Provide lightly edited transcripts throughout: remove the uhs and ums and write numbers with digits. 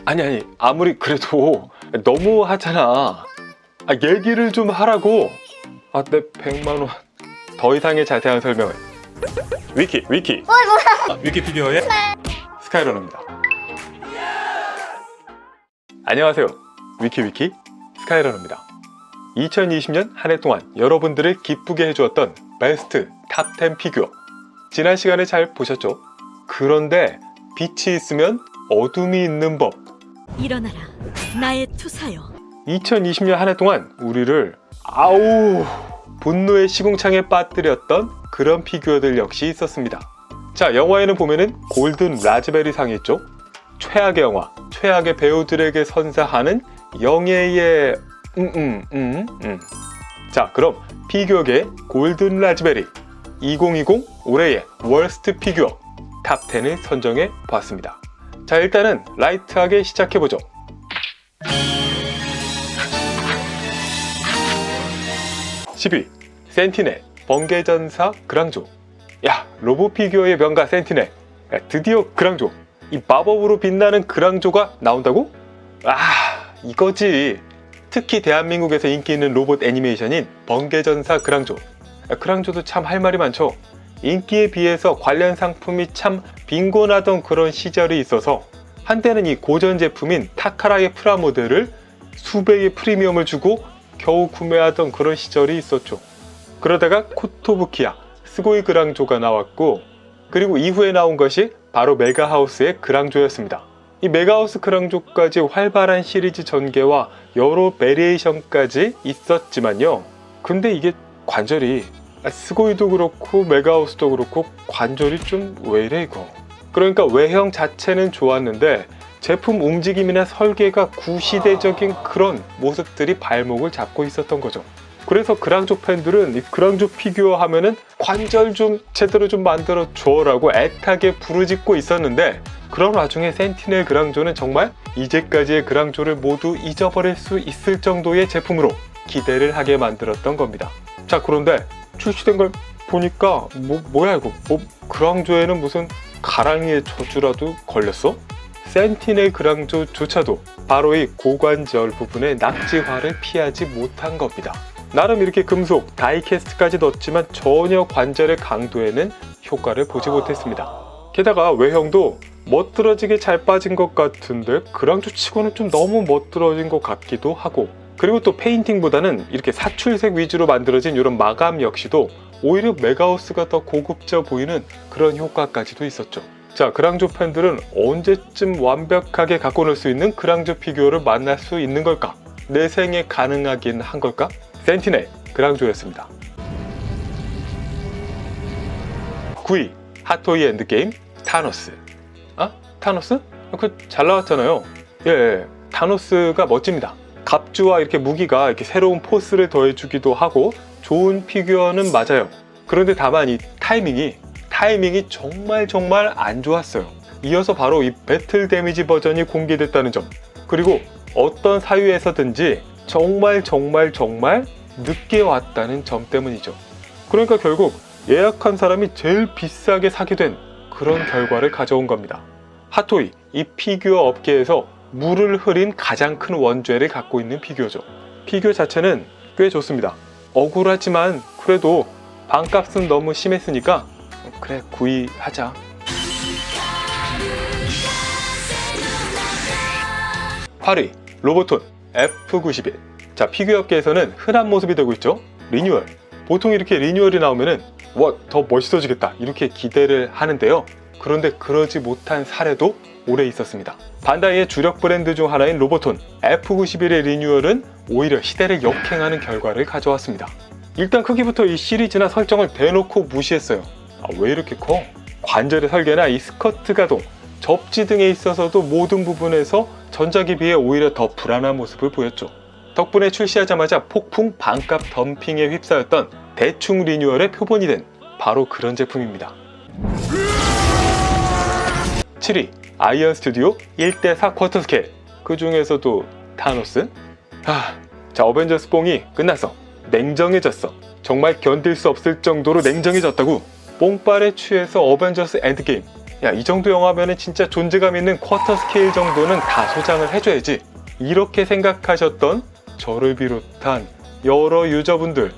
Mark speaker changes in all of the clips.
Speaker 1: 아니 아무리 그래도 너무 하잖아. 얘기를 좀 하라고. 내 100만원 더 이상의 자세한 설명을 위키 위키피디어의 스카이러너입니다. 안녕하세요. 위키 스카이러너입니다. 2020년 한 해 동안 여러분들을 기쁘게 해주었던 베스트 탑 10 피규어, 지난 시간에 잘 보셨죠? 그런데 빛이 있으면 어둠이 있는 법.
Speaker 2: 일어나라, 나의 투사여.
Speaker 1: 2020년 한 해 동안 우리를 분노의 시궁창에 빠뜨렸던 그런 피규어들 역시 있었습니다. 자, 영화에는 보면은 골든 라즈베리 상이 있죠. 최악의 영화, 최악의 배우들에게 선사하는 영예의 자, 그럼 피규어계 골든 라즈베리 2020 올해의 월스트 피규어 탑 10을 선정해 보았습니다. 자, 일단은 라이트하게 시작해보죠. 10위 센티넬 번개전사 그랑조. 야, 로봇 피규어의 명가 센티넬. 드디어 그랑조, 이 마법으로 빛나는 그랑조가 나온다고? 이거지. 특히 대한민국에서 인기 있는 로봇 애니메이션인 번개전사 그랑조. 그랑조도 참 할 말이 많죠. 인기에 비해서 관련 상품이 참 빈곤하던 그런 시절이 있어서 한때는 이 고전 제품인 타카라의 프라모델을 수백의 프리미엄을 주고 겨우 구매하던 그런 시절이 있었죠. 그러다가 코토부키야 스고이 그랑조가 나왔고, 그리고 이후에 나온 것이 바로 메가하우스의 그랑조였습니다. 이 메가하우스 그랑조까지 활발한 시리즈 전개와 여러 베리에이션까지 있었지만요, 근데 이게 관절이 스고이도 그렇고 메가하우스도 그렇고 관절이 좀 왜 이래 이거. 그러니까 외형 자체는 좋았는데 제품 움직임이나 설계가 구시대적인 그런 모습들이 발목을 잡고 있었던 거죠. 그래서 그랑조 팬들은 이 그랑조 피규어 하면은 관절 좀 제대로 좀 만들어 줘라고 애타게 부르짖고 있었는데, 그런 와중에 센티넬 그랑조는 정말 이제까지의 그랑조를 모두 잊어버릴 수 있을 정도의 제품으로 기대를 하게 만들었던 겁니다. 자, 그런데 출시된 걸 보니까 뭐야 이거, 그랑조에는 무슨 가랑이의 저주라도 걸렸어? 센티넬 그랑조조차도 바로 이 고관절 부분의 낙지화를 피하지 못한 겁니다. 나름 이렇게 금속, 다이캐스트까지 넣었지만 전혀 관절의 강도에는 효과를 보지 못했습니다. 게다가 외형도 멋들어지게 잘 빠진 것 같은데 그랑조 치고는 좀 너무 멋들어진 것 같기도 하고, 그리고 또 페인팅보다는 이렇게 사출색 위주로 만들어진 이런 마감 역시도 오히려 메가하우스가 더 고급져 보이는 그런 효과까지도 있었죠. 자, 그랑조 팬들은 언제쯤 완벽하게 갖고 놀 수 있는 그랑조 피규어를 만날 수 있는 걸까? 내 생에 가능하긴 한 걸까? 센티넬 그랑조였습니다. 9위 핫토이 엔드게임 타노스. 타노스? 그 잘 나왔잖아요. 예, 타노스가 멋집니다. 갑주와 이렇게 무기가 이렇게 새로운 포스를 더해주기도 하고 좋은 피규어는 맞아요. 그런데 다만 이 타이밍이 정말 안 좋았어요. 이어서 바로 이 배틀 데미지 버전이 공개됐다는 점, 그리고 어떤 사유에서든지 정말 늦게 왔다는 점 때문이죠. 그러니까 결국 예약한 사람이 제일 비싸게 사게 된 그런 결과를 가져온 겁니다. 핫토이, 이 피규어 업계에서 물을 흐린 가장 큰 원죄를 갖고 있는 피규어죠. 피규어 자체는 꽤 좋습니다. 억울하지만 그래도 반값은 너무 심했으니까 그래 9위 하자. 8위 로보톤 F91. 자, 피규어 업계에서는 흔한 모습이 되고 있죠. 리뉴얼. 보통 이렇게 리뉴얼이 나오면은 더 멋있어지겠다 이렇게 기대를 하는데요, 그런데 그러지 못한 사례도 오래 있었습니다. 반다이의 주력 브랜드 중 하나인 로보톤 F91의 리뉴얼은 오히려 시대를 역행하는 결과를 가져왔습니다. 일단 크기부터 이 시리즈나 설정을 대놓고 무시했어요. 왜 이렇게 커? 관절의 설계나 이 스커트 가동, 접지 등에 있어서도 모든 부분에서 전작에 비해 오히려 더 불안한 모습을 보였죠. 덕분에 출시하자마자 폭풍 반값 덤핑에 휩싸였던 대충 리뉴얼의 표본이 된 바로 그런 제품입니다. 7위 아이언 스튜디오 1:4 쿼터 스케일. 그 중에서도 타노스? 자, 어벤져스 뽕이 끝났어. 냉정해졌어. 정말 견딜 수 없을 정도로 냉정해졌다고. 뽕빨에 취해서 어벤져스 엔드게임, 야, 이 정도 영화면은 진짜 존재감 있는 쿼터 스케일 정도는 다 소장을 해줘야지. 이렇게 생각하셨던 저를 비롯한 여러 유저분들.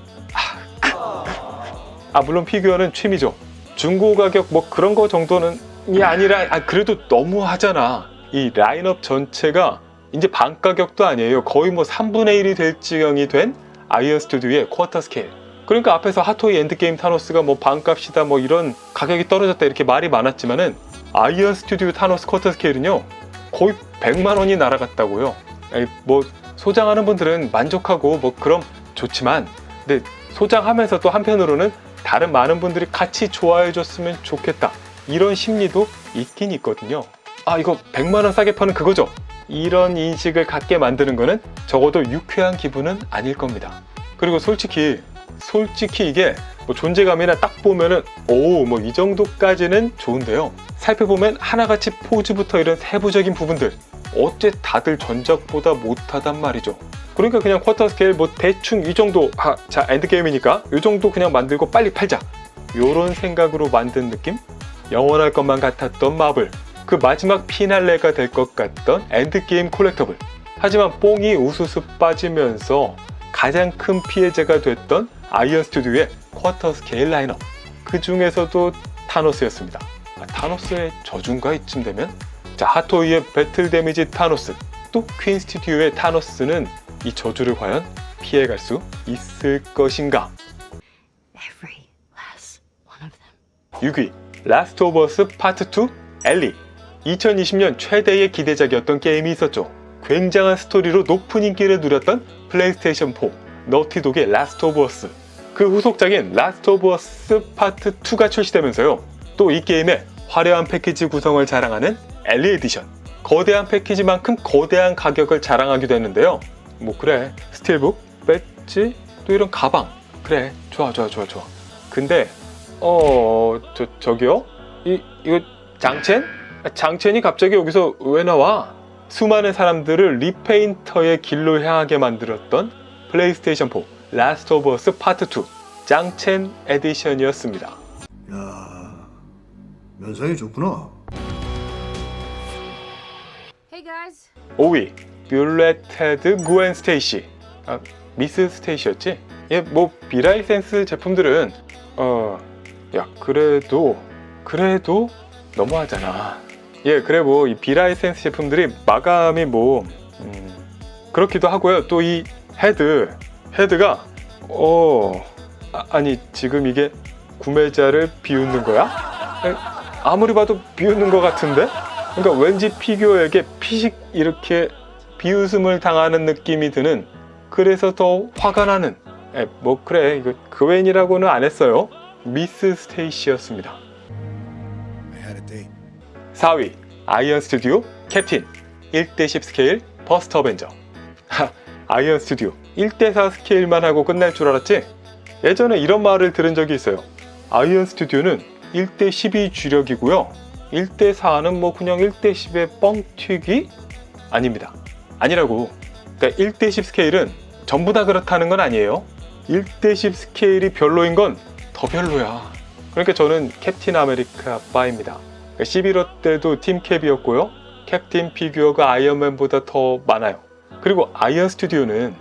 Speaker 1: 물론 피규어는 취미죠. 중고 가격 뭐 그런 거 정도는 이 아니라 그래도 너무 하잖아. 이 라인업 전체가 이제 반 가격도 아니에요. 거의 뭐 3분의 1이 될 지경이 된 아이언 스튜디오의 쿼터 스케일. 그러니까 앞에서 핫토이 엔드게임 타노스가 뭐 반값이다 뭐 이런 가격이 떨어졌다 이렇게 말이 많았지만은 아이언 스튜디오 타노스 쿼터 스케일은요 거의 100만 원이 날아갔다고요. 뭐 소장하는 분들은 만족하고 뭐 그럼 좋지만, 근데 소장하면서 또 한편으로는 다른 많은 분들이 같이 좋아해 줬으면 좋겠다 이런 심리도 있긴 있거든요. 이거 100만 원 싸게 파는 그거죠. 이런 인식을 갖게 만드는 거는 적어도 유쾌한 기분은 아닐 겁니다. 그리고 솔직히 이게 뭐 존재감이나 딱 보면은 뭐 이 정도까지는 좋은데요. 살펴보면 하나같이 포즈부터 이런 세부적인 부분들 어째 다들 전작보다 못하단 말이죠. 그러니까 그냥 쿼터 스케일 뭐 대충 이 정도, 자 엔드게임이니까 이 정도 그냥 만들고 빨리 팔자 요런 생각으로 만든 느낌? 영원할 것만 같았던 마블, 그 마지막 피날레가 될 것 같던 엔드게임 콜렉터블. 하지만 뽕이 우수수 빠지면서 가장 큰 피해자가 됐던 아이언 스튜디오의 쿼터 스케일 라인업. 그 중에서도 타노스였습니다. 타노스의 저준가 이쯤 되면? 자, 핫토이의 배틀 데미지 타노스, 또 퀸 스튜디오의 타노스는 이 저주를 과연 피해갈 수 있을 것인가?
Speaker 2: Every last one of them.
Speaker 1: 6위, 라스트 오브 어스 파트 2 엘리. 2020년 최대의 기대작이었던 게임이 있었죠. 굉장한 스토리로 높은 인기를 누렸던 플레이스테이션 4 너티독의 라스트 오브 어스. 그 후속작인 라스트 오브 어스 파트 2가 출시되면서요, 또 이 게임의 화려한 패키지 구성을 자랑하는 엘리 에디션, 거대한 패키지만큼 거대한 가격을 자랑하기도 했는데요. 뭐 그래, 스틸북, 배지, 또 이런 가방, 그래, 좋아. 근데 저기요? 이거 장첸이 갑자기 여기서 왜 나와? 수많은 사람들을 리페인터의 길로 향하게 만들었던 플레이스테이션 4 라스트 오브 어스 파트 2 장첸 에디션이었습니다.
Speaker 3: 야, 면상이 좋구나.
Speaker 1: 5위, 뷰렛 테드 구엔 스테이시. 미스 스테이시였지? 뭐 비라이센스 제품들은 야 그래도 너무하잖아. 그래 뭐 이 비라이센스 제품들이 마감이 뭐 그렇기도 하고요. 또 이 헤드가 아니 지금 이게 구매자를 비웃는 거야? 아무리 봐도 비웃는 것 같은데? 그러니까 왠지 피규어에게 피식 이렇게 비웃음을 당하는 느낌이 드는, 그래서 더 화가 나는, 뭐 그래 이거 그웬이라고는 안 했어요. 미스 스테이시였습니다. 4위, 아이언 스튜디오 캡틴 1대10 스케일 버스트 어벤져. 아이언 스튜디오 1대4 스케일만 하고 끝날 줄 알았지? 예전에 이런 말을 들은 적이 있어요. 아이언 스튜디오는 1대12 주력이고요, 1대4는 뭐 그냥 1대10의 뻥튀기? 아닙니다. 아니라고. 그러니까 1대10 스케일은 전부 다 그렇다는 건 아니에요. 1대10 스케일이 별로인 건 더 별로야. 그러니까 저는 캡틴 아메리카 바입니다. 11호 때도 팀캡이었고요, 캡틴 피규어가 아이언맨보다 더 많아요. 그리고 아이언 스튜디오는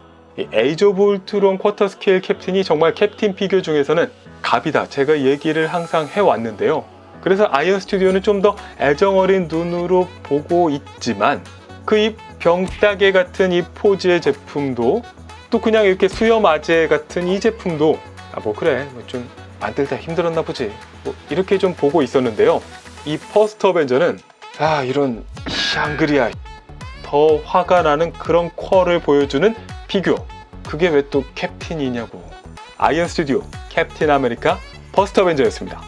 Speaker 1: 에이지 오브 울트론 쿼터 스케일 캡틴이 정말 캡틴 피규어 중에서는 갑이다, 제가 얘기를 항상 해왔는데요. 그래서 아이언 스튜디오는 좀 더 애정어린 눈으로 보고 있지만, 그 이 병따개 같은 이 포즈의 제품도, 또 그냥 이렇게 수염 아재 같은 이 제품도 뭐 그래 뭐 좀 만들다 힘들었나 보지, 뭐 이렇게 좀 보고 있었는데요. 이 퍼스트 어벤져는 이런 샹그리아 더 화가 나는 그런 퀄을 보여주는 피규어, 그게 왜 또 캡틴이냐고. 아이언 스튜디오 캡틴 아메리카 퍼스트 어벤져였습니다.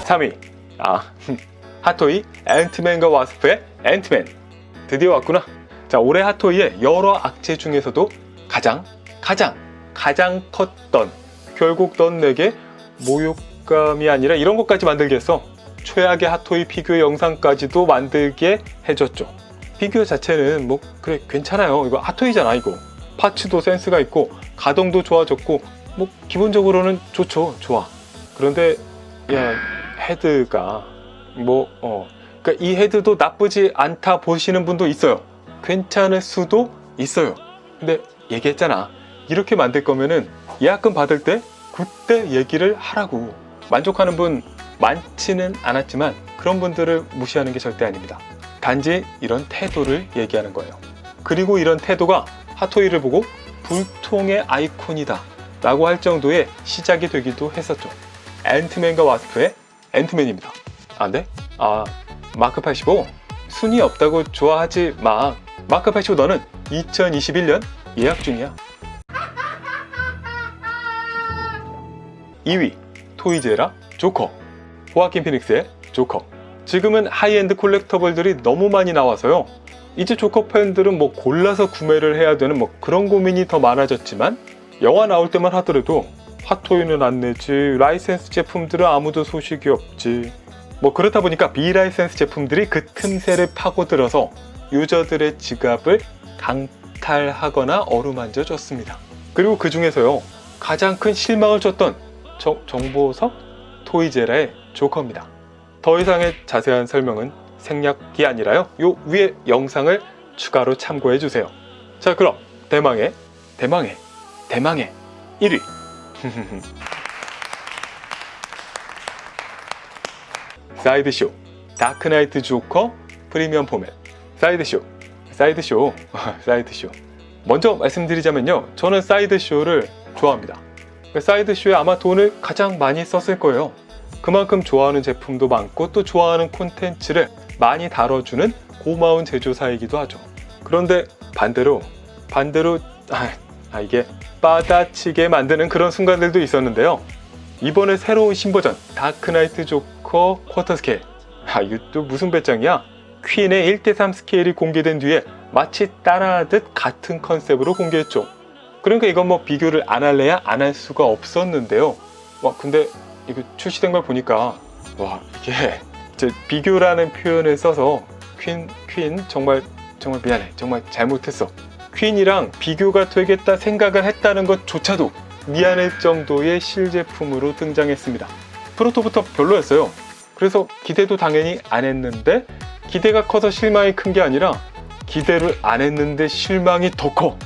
Speaker 1: 3위, 핫토이 앤트맨과 와스프의 앤트맨. 드디어 왔구나. 자, 올해 핫토이의 여러 악재 중에서도 가장 컸던, 결국 넌 내게 모욕감이 아니라 이런 것까지 만들게 했어. 최악의 핫토이 피규어 영상까지도 만들게 해줬죠. 피규어 자체는 뭐 그래 괜찮아요. 이거 핫토이잖아. 이거 파츠도 센스가 있고 가동도 좋아졌고 뭐 기본적으로는 좋죠. 좋아. 그런데 야, 헤드가 그러니까 이 헤드도 나쁘지 않다 보시는 분도 있어요. 괜찮을 수도 있어요. 근데 얘기했잖아. 이렇게 만들 거면은 예약금 받을 때 그때 얘기를 하라고. 만족하는 분 많지는 않았지만 그런 분들을 무시하는 게 절대 아닙니다. 단지 이런 태도를 얘기하는 거예요. 그리고 이런 태도가 핫토이를 보고 불통의 아이콘이다 라고 할 정도의 시작이 되기도 했었죠. 앤트맨과 와스프의 앤트맨입니다. 안 돼? 마크 85 순위 없다고 좋아하지 마. 마크 85 너는 2021년 예약 중이야. 2위 토이제라 조커. 호아킨 피닉스의 조커. 지금은 하이엔드 콜렉터블들이 너무 많이 나와서요. 이제 조커 팬들은 골라서 구매를 해야 되는 그런 고민이 더 많아졌지만 영화 나올 때만 하더라도 핫토이는 안 내지, 라이센스 제품들은 아무도 소식이 없지. 그렇다 보니까 비라이센스 제품들이 그 틈새를 파고들어서 유저들의 지갑을 강탈하거나 어루만져 줬습니다. 그리고 그 중에서요 가장 큰 실망을 줬던 정보석 토이제라의 조커입니다. 더 이상의 자세한 설명은 생략이 아니라요. 요 위에 영상을 추가로 참고해 주세요. 자, 그럼 대망의 1위 사이드쇼 다크나이트 조커 프리미엄 포맷. 사이드쇼 먼저 말씀드리자면요, 저는 사이드쇼를 좋아합니다. 사이드쇼에 아마 돈을 가장 많이 썼을 거예요. 그만큼 좋아하는 제품도 많고 또 좋아하는 콘텐츠를 많이 다뤄주는 고마운 제조사이기도 하죠. 그런데 반대로 이게 빠다치게 만드는 그런 순간들도 있었는데요. 이번에 새로운 신버전 다크나이트 조커 쿼터 스케일, 이거 또 무슨 배짱이야? 퀸의 1:3 스케일이 공개된 뒤에 마치 따라하듯 같은 컨셉으로 공개했죠. 그러니까 이건 비교를 안 할래야 안 할 수가 없었는데요. 근데 이거 출시된 걸 보니까 이게 비교라는 표현을 써서 퀸 정말 미안해. 정말 잘못했어. 퀸이랑 비교가 되겠다 생각을 했다는 것조차도 미안할 정도의 실제품으로 등장했습니다. 프로토부터 별로였어요. 그래서 기대도 당연히 안 했는데 기대가 커서 실망이 큰 게 아니라 기대를 안 했는데 실망이 더 커.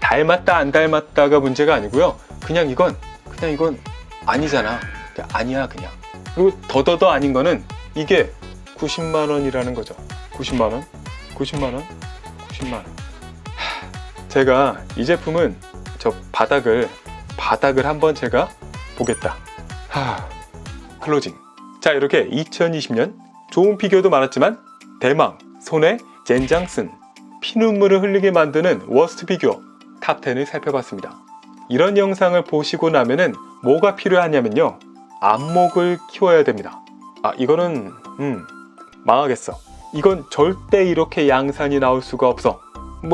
Speaker 1: 닮았다 안 닮았다가 문제가 아니고요. 그냥 이건 아니잖아. 아니야 그냥. 그리고 더더더 아닌 거는 이게 90만 원이라는 거죠. 90만 원. 제가 이 제품은 저 바닥을 한번 제가 보겠다. 클로징. 자, 이렇게 2020년 좋은 피규어도 많았지만 대망, 손에 젠장 쓴 피눈물을 흘리게 만드는 워스트 피규어 탑 10을 살펴봤습니다. 이런 영상을 보시고 나면은 뭐가 필요하냐면요, 안목을 키워야 됩니다. 이거는 망하겠어. 이건 절대 이렇게 양산이 나올 수가 없어.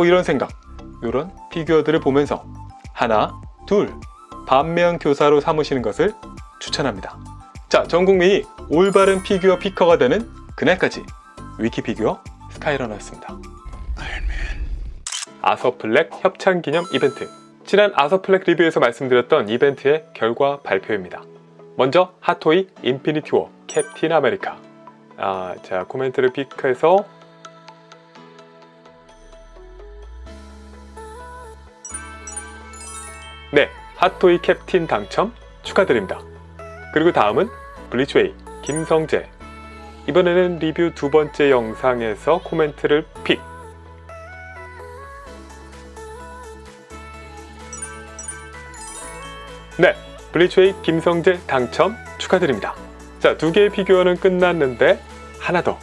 Speaker 1: 이런 생각. 이런 피규어들을 보면서 하나, 둘 반면 교사로 삼으시는 것을 추천합니다. 자, 전 국민이 올바른 피규어 피커가 되는 그날까지 위키피규어 스카이러너였습니다. 아서플렉 협찬 기념 이벤트. 지난 아서플렉 리뷰에서 말씀드렸던 이벤트의 결과 발표입니다. 먼저 핫토이 인피니티 워 캡틴 아메리카. 자, 코멘트를 픽해서 네, 핫토이 캡틴 당첨 축하드립니다. 그리고 다음은 블리츠웨이 김성재. 이번에는 리뷰 두 번째 영상에서 코멘트를 픽. 네, 블리츠웨이 김성재 당첨 축하드립니다. 자, 두 개의 피규어는 끝났는데 하나 더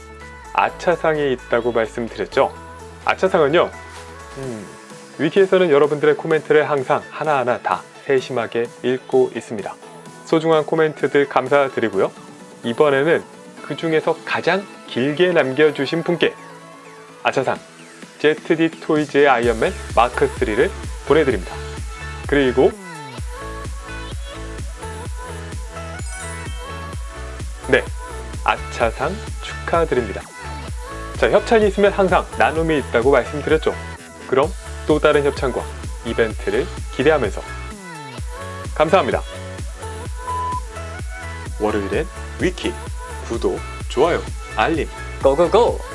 Speaker 1: 아차상이 있다고 말씀드렸죠. 아차상은요, 위키에서는 여러분들의 코멘트를 항상 하나하나 다 세심하게 읽고 있습니다. 소중한 코멘트들 감사드리고요. 이번에는 그 중에서 가장 길게 남겨주신 분께 아차상 ZD 토이즈의 아이언맨 마크 3를 보내드립니다. 그리고 네, 아차상 축하드립니다. 자, 협찬이 있으면 항상 나눔이 있다고 말씀드렸죠. 그럼 또 다른 협찬과 이벤트를 기대하면서 감사합니다. 월요일엔 위키 구독, 좋아요, 알림
Speaker 4: 고고고!